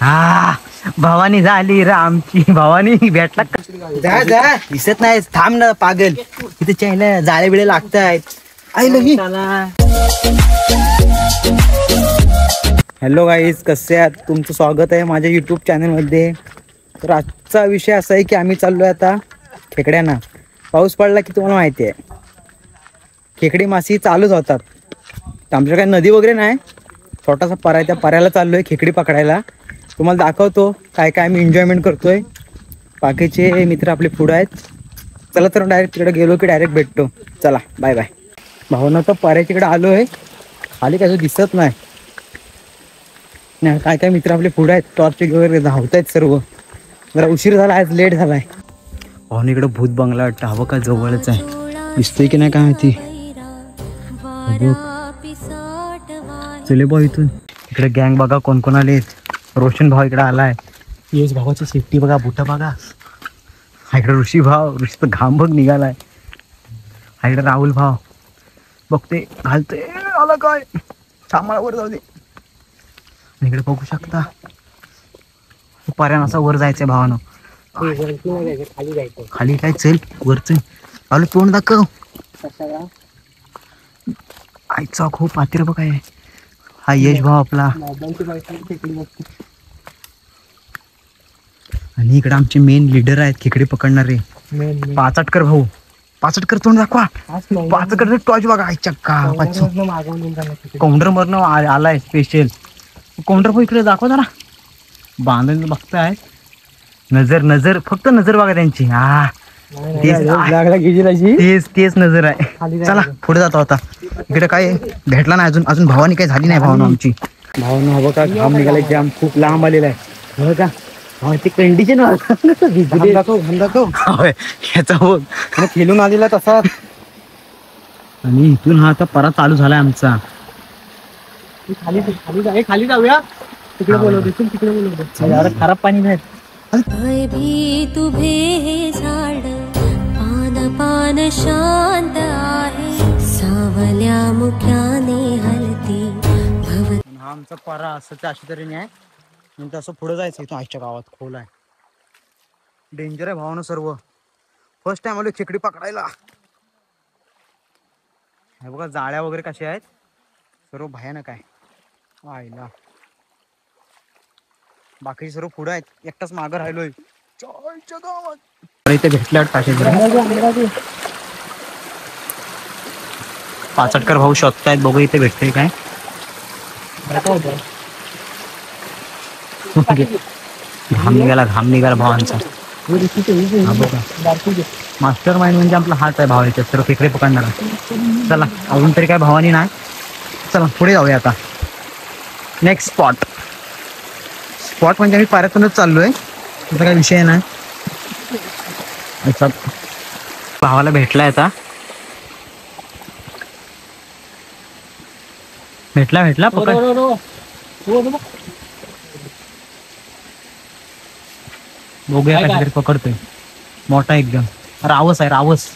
हा भवानी झाली रामची भवानी भेटला जा जा दिसत नाही थांब ना पागल इथे चायला जाळे बिळे लागतायत हॅलो गाईज कसे आहात तुमचं स्वागत आहे माझ्या यूट्यूब चॅनलमध्ये. तर आजचा विषय असा आहे की आम्ही चाललोय आता खेकड्यांना. पाऊस पडला की तुम्हाला माहिती आहे खेकडी मासी चालूच होतात. आमच्याकडे नदी वगैरे नाही छोटासा परा आहे त्या पऱ्याला चाललोय खेकडी पकडायला. तुम्हाला दाखवतो काय काय आम्ही एन्जॉयमेंट करतोय. बाकीचे मित्र आपले पुढे आहेत. चला तर डायरेक्ट तिकडे गेलो की डायरेक्ट भेटतो. चला बाय बाय. भावना तर पऱ्याच्याकडे आलोय खाली काय दिसत नाही काय काय मित्र आपले पुढे आहेत टॉर्च वगैरे धावत आहेत सर्व. जरा उशीर झाला आज लेट झालाय. भाऊन इकडे भूत बंगला वाटतं हवं का जवळच आहे दिसतोय की नाही काय माहिती. चले भाऊ इथून इकडे गँग बघा कोण कोण आले. रोशन भाऊ इकडे आलाय. यश भावाची सेफ्टी बघा बुटा बघा. हा इकडे ऋषी भाव ऋषीचा घाम बघ निघालाय. हा इकडे राहुल भाव बघते घालते आला काय सामाळावर जाऊ दे. इकडे बघू शकता पर्यान असा वर जायचंय भावानं. खाली काय चल वर चल आलो तोंड दाखव. आईचा खूप पात्र बघ आहे. हा यश भाव आपला आणि इकडे आमचे मेन लीडर आहेत खेकडे पकडणारे पाचटकर भाऊ. पाचटकर तोंड दाखवा. पाचटकर टॉर्च बघा आईच्या गावाचं कोंडर मरण आलाय स्पेशल. कोंडर भाऊ इकडे दाखवा जरा बांधून बघताय. नजर नजर फक्त नजर बघा त्यांची. हा तेच तेच नजर आहे. चला पुढे जातो आता. इकडे काय भेटला नाही अजून अजून भावानी काही झाली नाही भावना आमची. भावना हवं का घाम निघाला जाम खूप लांब आलेला आहे बघ का. ते कंडिशन ह्याचा बघ खेळून आलेला तसा. आणि इथून हा आता परत चालू झालाय आमचा. खाली खाली खाली जाऊया तिकडे बोलवतो तिकडे बोलवतो खराब पाणी नाही. तुभे हे झाड पान पान शांत आहे सावल्या मुख्याने हलती भव. हा आमचा परा असं अशा तऱ्हेने आहे नंतर असं पुढे जायचं. इथून आजच्या गावात खोल आहे डेंजर आहे भावानं सर्व. फर्स्ट टाइम आलो खेकडी पकडायला. हे बघा जाळ्या वगैरे कशा आहेत सर्व भयानक आहे. आईला बाकीचे सर्व पुढे आहेत एकटाच मागं राहिलोय. इथे भेटल्या पाचटकर भाऊ शोधतायत बघू इथे भेटते काय. घाम निघाला भावांचा. मास्टर माइंड म्हणजे आपला हाच आहे भाव याच्यात सर्व खेकडे पकडणार. चला अजून तरी काय भावानी नाही. चला पुढे जाऊया आता. नेक्स्ट स्पॉट म्हणजे आम्ही पाऱ्यातूनच चाललोय आता काही विषय नाही. भावाला भेटलाय आता. भेटला बघूया काहीतरी पकडतोय मोठा एकदम. रावस आहे रावस.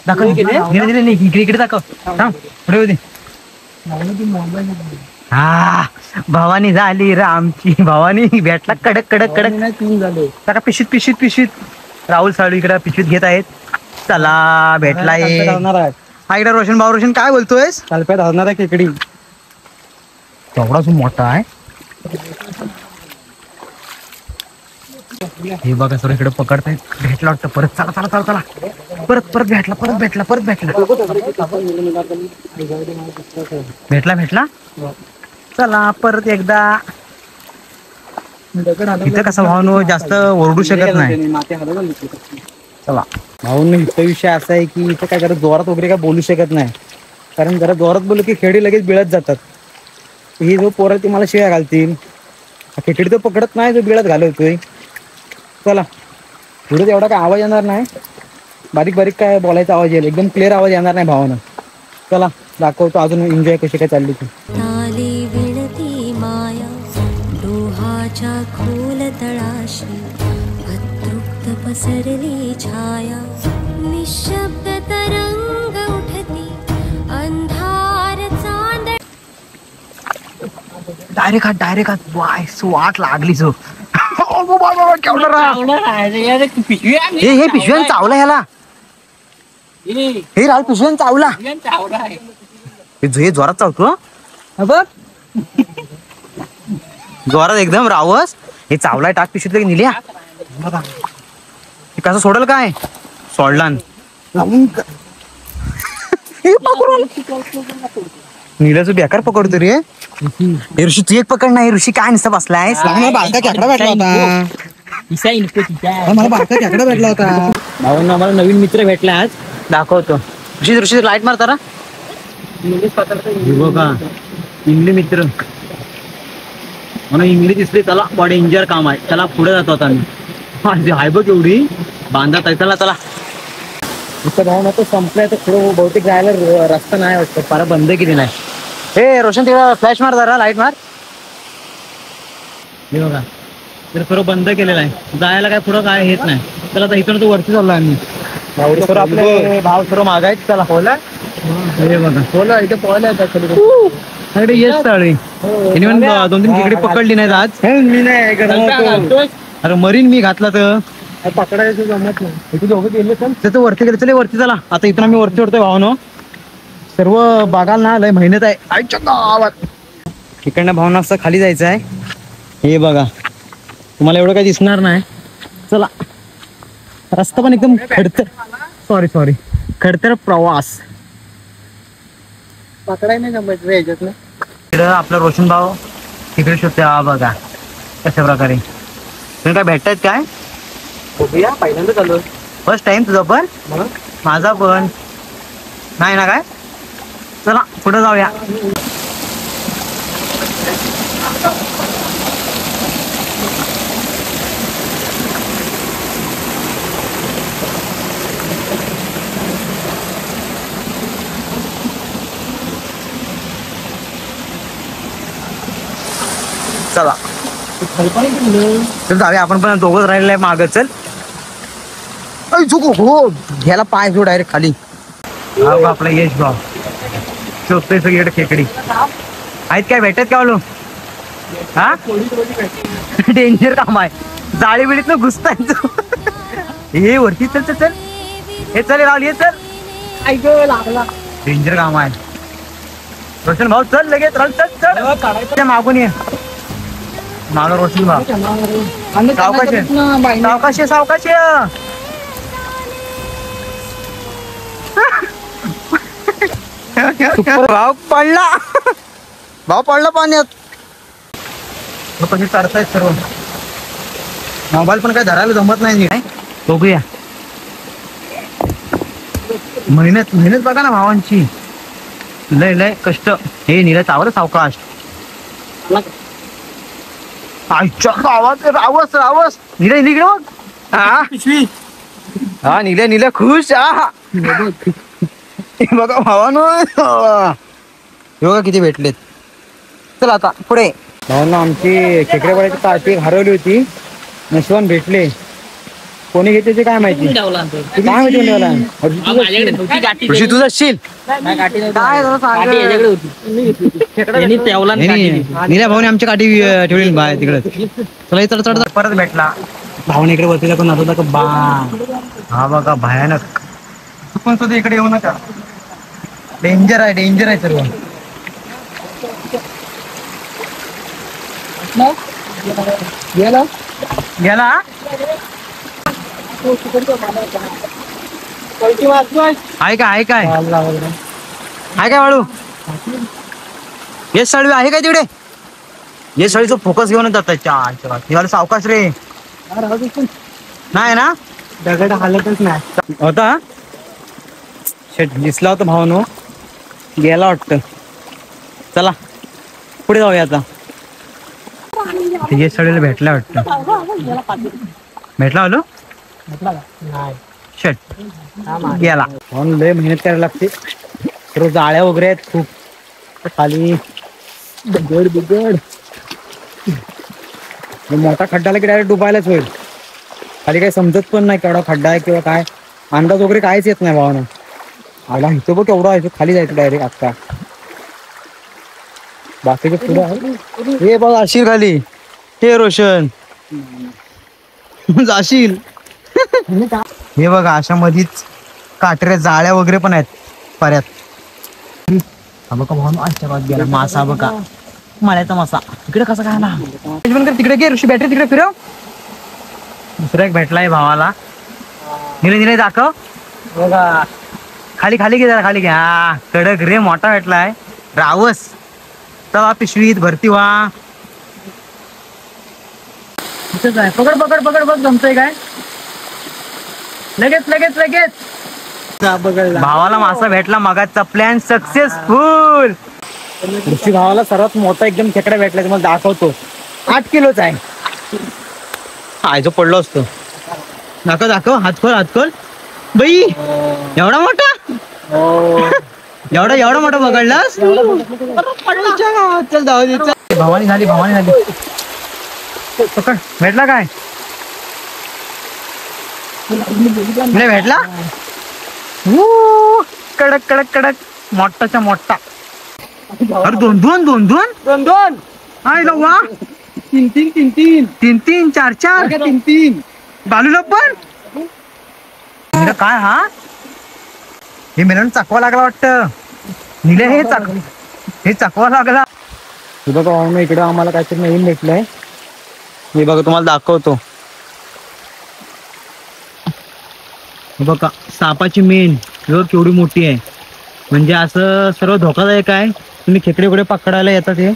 दाखव इकडे दाखव पुढे दे. हा भवानी झाली रामची भवानी भेटला कडक कडक कडक. टाका पिशीत राहुल साळू इकडे पिशवीत घेत आहेत. चला भेटलाय. हा इकडे रोशन भाऊ. रोशन काय बोलतोय. चालप्यात हरणार आहे खेकडी तेवढाच मोठा आहे. हे बघा सर इकडे पकडतायत. भेटला वाटतं परत. चला चला चला चला परत भेटला चला परत एकदा. इथं कसं भाऊ जास्त ओरडू शकत नाही. चला भाऊन इथं विषय असा आहे की इथं काय जरा जोरात वगैरे काय बोलू शकत नाही कारण जरा जोरात बोलू की खेडी लगेच बिळत जातात. ही जो पोरं ती मला शिव्या घालतील. खेकडी तर पकडत नाही जो बिळत घालवतोय. चला पुढे एवढा काय आवाज येणार नाही. बारीक बारीक काय बोलायचा आवाज येईल एकदम क्लिअर आवाज येणार नाही भावानं. चला दाखवतो अजून एन्जॉय कशी काय चालली ती. ताली विणती माया डोहाच्या खोल तळाशी अतृप्त पसरली छाया निशब्द तरंग उठती अंधार चांद. डायरेक्ट हात वाय वाट लागली जो हे पिशव्यान चावला ह्याला हे राहुल पिशव्यान चावला हे जोरात चावतो बघ जोरात एकदम रावस हे चावलाय टाक पिशवीत निल्या हे कसं सोडल काय सोडला नीलाच बेकार पकडतो रे ऋषी तू एक पकड नाही ऋषी काय नसतं बसलाय बारका खेकडा भेटला होता मला बारका खेकडा भेटला होता भाऊंना आम्हाला नवीन मित्र भेटला आज दाखवतो ऋषी लाईट मारता ना बघा इंग्लिश मित्र म्हणून इंग्लिश दिसली त्याला बॉडी इंजर काम आहे त्याला पुढे जातो आता मी हाय बघ एवढी बांधा चला चला इथं भाऊ ना तो संपलाय तर पुढे बहुतेक जायला रस्ता नाही वाटतं फार बंद केली नाही हे रोशन तिला फ्लॅश मार जरा लाईट मार हे बघा तर खरं बंद केलेलं आहे जायला काय पुढं काय हेच नाही त्याला आता इथून तो वरती चाललो आम्ही आपले भाव सर्व मागायचे त्याला पोहला हे बघा पोहला इथे पोहायला येतात येस चाळी दोन तीन खेकडे पकडली नाहीत आज मी नाही अरे मरीन मी घातला तर पकडायचं जमत नाही दोघं गेले त्याचं वरती गेले चले वरती चला आता इथून आम्ही वरती उडतोय भावनो सर्व बागाला ना लय मेहनत आहे आईच्या गावात तिकडनं भावना असं खाली जायचं आहे हे बघा तुम्हाला एवढं काही दिसणार नाही चला रस्ता पण एकदम खडतर सॉरी खडतर प्रवास पकडाय नाही जमत रे ह्याच्यातलं तिकडं आपला रोशन भाऊ तिकडे शोधते हा बघा कशा प्रकारे तुम्ही काय भेटतायत काय बघूया पहिल्यांदा चालू फर्स्ट टाइम तुझा पण माझा पण नाही ना काय चला पुढे जाऊया चला जाऊया आपण पण दोघंच राहिलेलं आहे माग चल हो घ्यायला पाय जो डायरेक्ट खाली आपला यश भाव शोधतोय सगळीकडे खेकडी आहेत काय भेटत का बोलू हा डेंजर काम आहे जाळी बिळीत ना घुसताय हे वरती चल चल चल हे चल राहुल ये चल लागला डेंजर काम आहे रोशन भाऊ चल लगेच चल चल मागून ये माग रोशन भाऊ सावकाश सावकाश भाव पडला पाण्यात कशी चढतायत सर्व मोबाईल पण काय धरायला जमत नाही बघूया मेहनत बघा ना भावांची लय कष्ट हे नीला चावलं सावकाश आवाज रावस नीला निघ हा नीला खुश बघा भावानो बघा किती भेटलेत चला आता पुढे भावांना आमची खेकडे पडायची काठी हरवली होती नशिबान भेटले कोणी घेते ते काय माहिती ऋषी तुझं असशील नीला भाऊने आमची काठी ठेवली बाय तिकडे चला चढ परत भेटला भाऊने इकडे वरतीला पण नव्हता का बा हा बघा भयानक पण सुद्धा इकडे येऊ नका डेंजर आहे सर्व गेला आहे काय वाळू हे सळवी आहे काय तिकडे हे सळीचा फोकस घेऊन जातात सावकाश रे नाही ना दगड हालतच नाही होता शेट दिसला होता भावानो गेला वाटतं चला पुढे जाऊया आता हे सळीला भेटला वाटतं भेटला हॅलो शेट गेला म्हणून लय मेहनत करायला लागते सर्व जाळ्या वगैरे आहेत खूप खाली बिगड मोठा खड्डा की डायरेक्ट डुबायलाच होईल खाली काही समजत पण नाही केवढा खड्डा आहे किंवा काय अंदाज वगैरे काहीच येत नाही भावानं आला इथं बघ केवढा आहे खाली जायचं डायरेक्ट आता बाकीचे पुढे आहे. हे बघ अशील खाली. हे रोशन जाशील. हे बघा अशा मधीच काटेऱ्या जाळ्या वगैरे पण आहेत पर्यात. हा बघा भाऊ आजच्या बाजूला गेला मासा बघा. मळ्याचा मासा तिकडे कसा काय आला. तिकडे घे ऋषी बॅटरी तिकडे फिरव. दुसरा एक भेटलाय भावाला. निले दाखव बघा. खाली खाली घे जरा खाली घ्या. कडक रे मोठा भेटलाय रावस. चला पिशवीत भरती व्हा. आहे पकड पकड पकड बघ जमतंय काय. लगेच लगेच लगेच. भावाला मासा भेटला मगाचा प्लॅन सक्सेसफुल. ऋषी भावाला सर्वात मोठा एकदम खेकडा भेटला तुम्हाला दाखवतो. 8 किलोचा आहे. आय जो पडलो असतो. दाखव दाखव हात खोल बाई. एवढा मोठा एवढा मोठा पकडलास. चल जाऊ दे. भवानी झाली पकड. भेटला काय भेटला. कडक कडक कडक मोठाच्या मोठा. अरे दोन हाय वा. 3 4 बालूला पण काय. हा हे मेलन चाकवा लागला वाटतं. निले हे चाकवा लागला. बघा इकडं आम्हाला काहीतरी नवीन भेटलंय. मी बघा तुम्हाला दाखवतो. बघा सापाची मेन केवढी मोठी आहे. म्हणजे असं सर्व धोकादायक आहे. तुम्ही खेकडे वगैरे पकडायला येतात. हे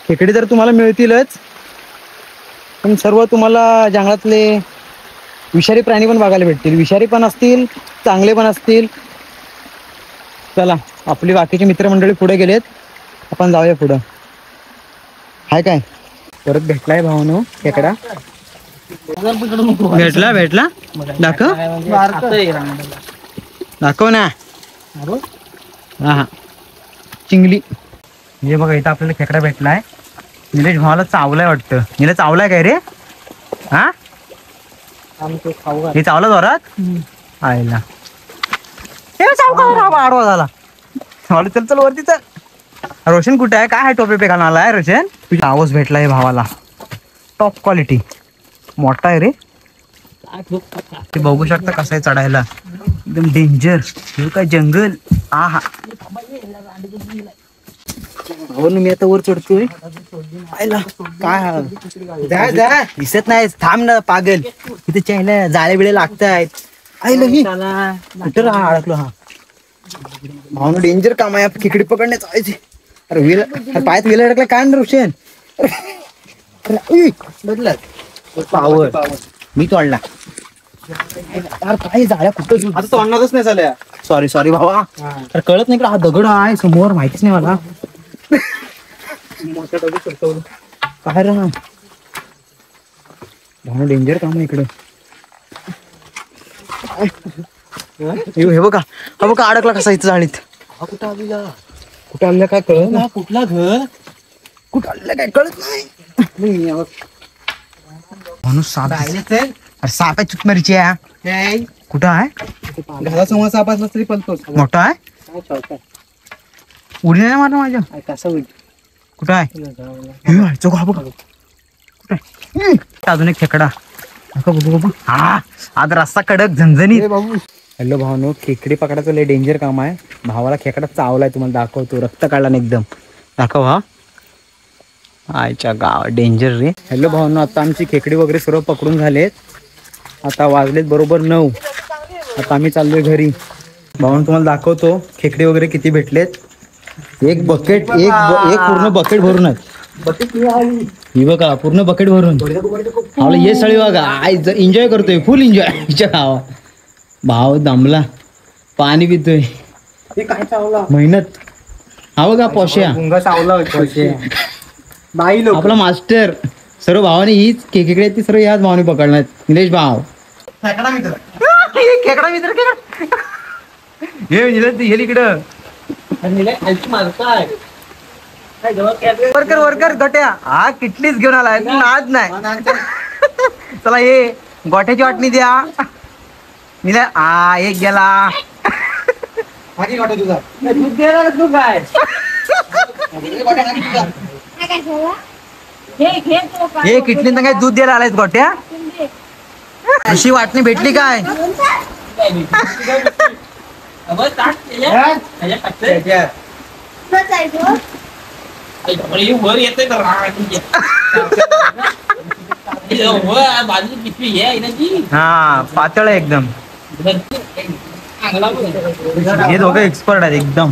खेकडे तर तुम्हाला मिळतीलच पण सर्व तुम्हाला जंगलातले विषारी प्राणी पण बघायला भेटतील. विषारी पण असतील चांगले पण असतील. चला आपली बाकीची मित्रमंडळी पुढे गेलेत. आपण जाऊया पुढं. हाय काय परत भेटलाय भावानो खेकडा. भेटला दाखव ना. हा चिंगली. हे बघा इथं आपल्याला खेकडा भेटलाय. निलेश भावाला चावलाय वाटतं. निलेश चावलाय काय रे. हा हे चावला जोरात. आयला आडवा झाला. चल चल वरती चल. रोशन कुठे आहे. काय आहे टोपे पे घालून आलाय रोशन. तुझा आवाज भेटलाय भावाला. टॉप क्वालिटी मोठा आहे रे. ते बघू शकता कसं आहे चढायला. एकदम डेंजर. हे काय जंगल. हा हो ना मी आता वर चढतोय. काय दिसत नाही. थांब ना पागल. इथे चायला जाळे बिळे लागतायत. कुठं अडकलो. हा भावना डेंजर काम आहे. खेकडी पकडण्याचं. अरे विल पायात विला अडकला काय ना रोशन. बदलत पावर मी तोडला. काय जाळ्या कुठं आता तोडणारच नाही झाल्या. सॉरी भावा. तर कळत नाही का हा दगड आहे समोर. माहितीच नाही मला. काय रा भावना डेंजर काम आहे इकडं. हे बघा अडकला कसा इथं जाळीत. कुठं आलेला काय कळत ना. कुठला घर कुठं आलेला काय कळत नाही. म्हणून साप अरे साप आहे. चुकमारीची आहे. कुठं आहे घरासमोर साप असला तरी पलतो. मोठा आहे. उडी नाही मारला माझ्या. कसं होईल. कुठं आहे चौक. हा बघा कुठे. अजून एक खेकडा. हा आज रस्ता कडक झणझणीत. हॅलो भावानो खेकडे पकडायचं लय डेंजर काम आहे. भावाला खेकडा चावलाय तुम्हाला दाखवतो. रक्त काढला ना एकदम. दाखव. हा आयच्या गाव डेंजर रे. हॅलो भावानो आता आमची खेकडी वगैरे सर्व पकडून झालेत. आता वाजलेत बरोबर 9. आता आम्ही चाललोय घरी. भावानो तुम्हाला दाखवतो खेकडे वगैरे किती भेटलेत. एक बकेट एक पूर्ण बकेट भरून आहे. ही बघा पूर्ण बकेट भरून. आपलं ये सळी बघा. आय एन्जॉय करतोय फुल एन्जॉय. हिच्या गावा भाव दमला. पाणी पितोय. मेहनत. हा बघा पोश्या आपला मास्टर. सर्व भावाने हीच खेकडे ती सर्व याच भावाने पकडणार. निलेश भाव खेकडा मित्र हे निलेश इकडं. वर्कर गट्या. हा किटलीच घेऊन आलाय. आज नाही. चला ये गोठ्याची वाटणी द्या. निला हा एक गेला. तू काय हे किटलीनं काय दूध द्यायला आलायस गोट्या? अशी वाटणी भेटली काय? वर येतोय बाजू पिशवी आहे ना ती. हा पातळ आहे एकदम. हे दोघं एक्सपर्ट आहेत एकदम.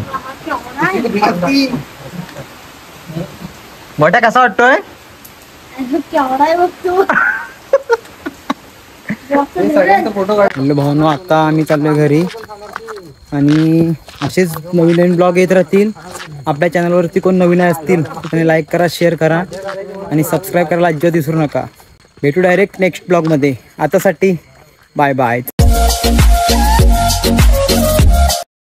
गोट्या कसा वाटतोय? भावनो आता आम्ही चाललोय घरी आणि असेच नवीन नवीन ब्लॉग येत राहतील. आपल्या चॅनलवरती कोण नवीन असतील तर लाईक करा, शेअर करा आणि सबस्क्राईब करायला अजिबात विसरू नका. भेटू डायरेक्ट नेक्स्ट ब्लॉगमध्ये. आतासाठी बाय बाय.